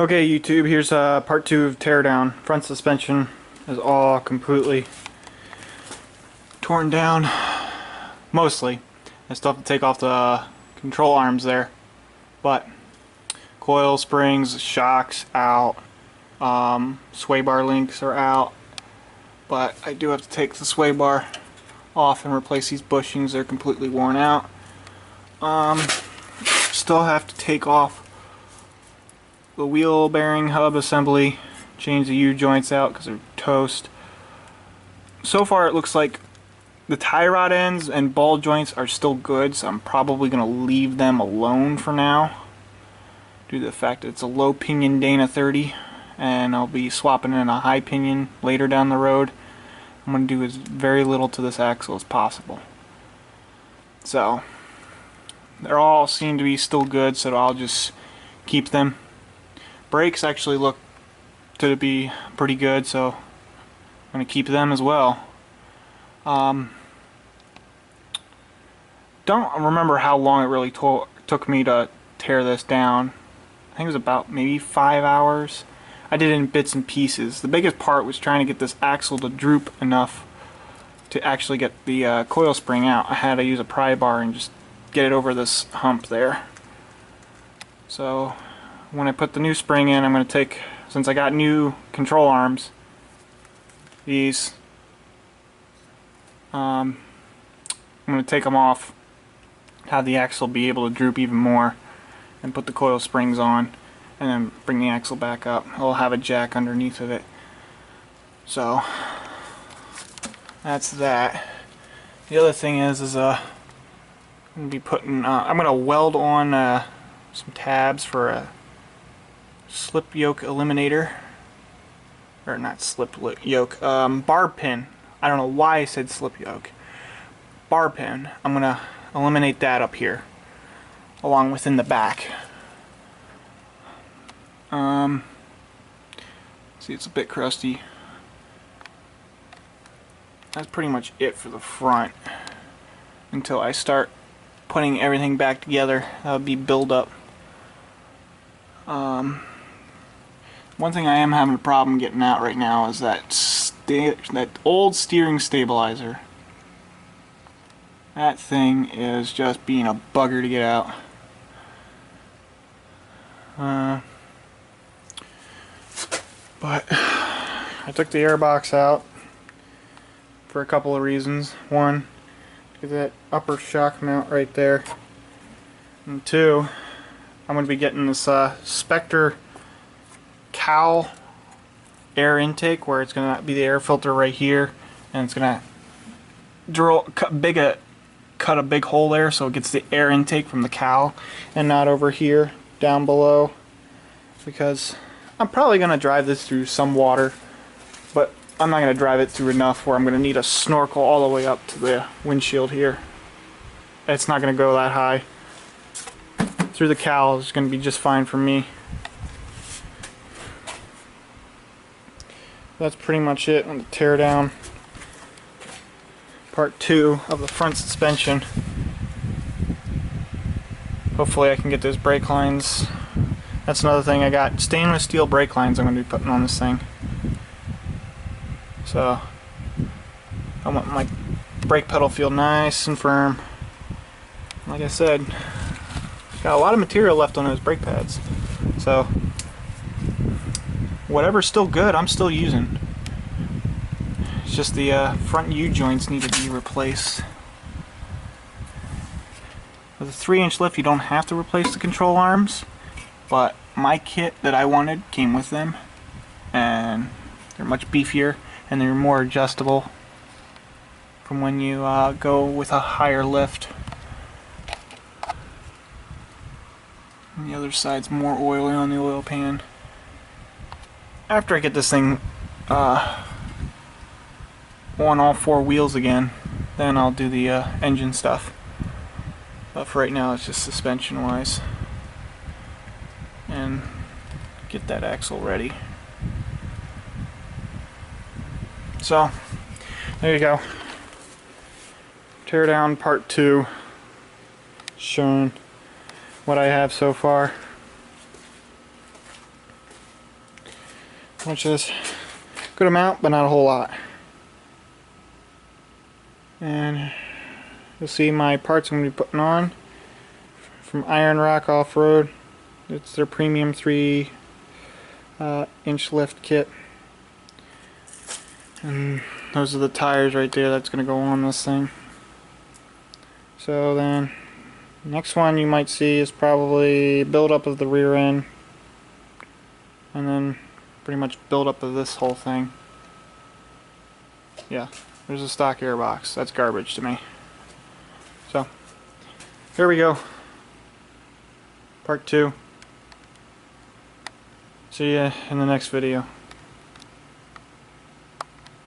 Okay, YouTube, here's part 2 of teardown. Front suspension is all completely torn down, mostly. I still have to take off the control arms there, but coil springs, shocks out, sway bar links are out, but I do have to take the sway bar off and replace these bushings. They're completely worn out. Still have to take off the wheel bearing hub assembly, change the U-joints out because they're toast. So far it looks like the tie rod ends and ball joints are still good, so I'm probably going to leave them alone for now due to the fact that it's a low pinion Dana 30 and I'll be swapping in a high pinion later down the road. I'm going to do as very little to this axle as possible. So they all seem to be still good, so I'll just keep them. Brakes actually look to be pretty good, so I'm going to keep them as well. Don't remember how long it really took me to tear this down. I think it was about maybe 5 hours. I did it in bits and pieces. The biggest part was trying to get this axle to droop enough to actually get the coil spring out. I had to use a pry bar and just get it over this hump there. So when I put the new spring in, I'm going to take, since I got new control arms, these, I'm going to take them off, have the axle be able to droop even more, and put the coil springs on, and then bring the axle back up. I'll have a jack underneath of it. So that's that. The other thing is I'm going to be putting, I'm going to weld on some tabs for a slip yoke eliminator, or not slip yoke, barb pin. I don't know why I said slip yoke. Barb pin. I'm gonna eliminate that up here, along within the back. See, it's a bit crusty. That's pretty much it for the front until I start putting everything back together. That would be build up. One thing I am having a problem getting out right now is that old steering stabilizer. That thing is just being a bugger to get out. But I took the airbox out for a couple of reasons. One, get that upper shock mount right there. And two, I'm going to be getting this Spectre cowl air intake, where it's going to be the air filter right here, and it's going to cut a big hole there so it gets the air intake from the cowl and not over here down below, because I'm probably going to drive this through some water, but I'm not going to drive it through enough where I'm going to need a snorkel all the way up to the windshield here. It's not going to go that high. Through the cowl is going to be just fine for me. That's pretty much it on the teardown. Part 2 of the front suspension. Hopefully I can get those brake lines. That's another thing, I got stainless steel brake lines I'm going to be putting on this thing. So I want my brake pedal feel nice and firm. Like I said, got a lot of material left on those brake pads. So whatever's still good, I'm still using. It's just the front U-joints need to be replaced. With a 3-inch lift, you don't have to replace the control arms, but my kit that I wanted came with them, and they're much beefier and they're more adjustable from when you go with a higher lift. And the other side's more oily on the oil pan. After I get this thing on all 4 wheels again, then I'll do the engine stuff. But for right now, it's just suspension wise. And get that axle ready. So, there you go. Teardown part 2. Showing what I have so far. which is a good amount, but not a whole lot. And you'll see my parts I'm going to be putting on from Iron Rock Off-Road. It's their premium 3 inch lift kit. And those are the tires right there that's going to go on this thing. So then, next one you might see is probably build up of the rear end. And then pretty much build up of this whole thing. Yeah, there's a stock airbox. That's garbage to me. So, here we go. Part 2. See ya in the next video.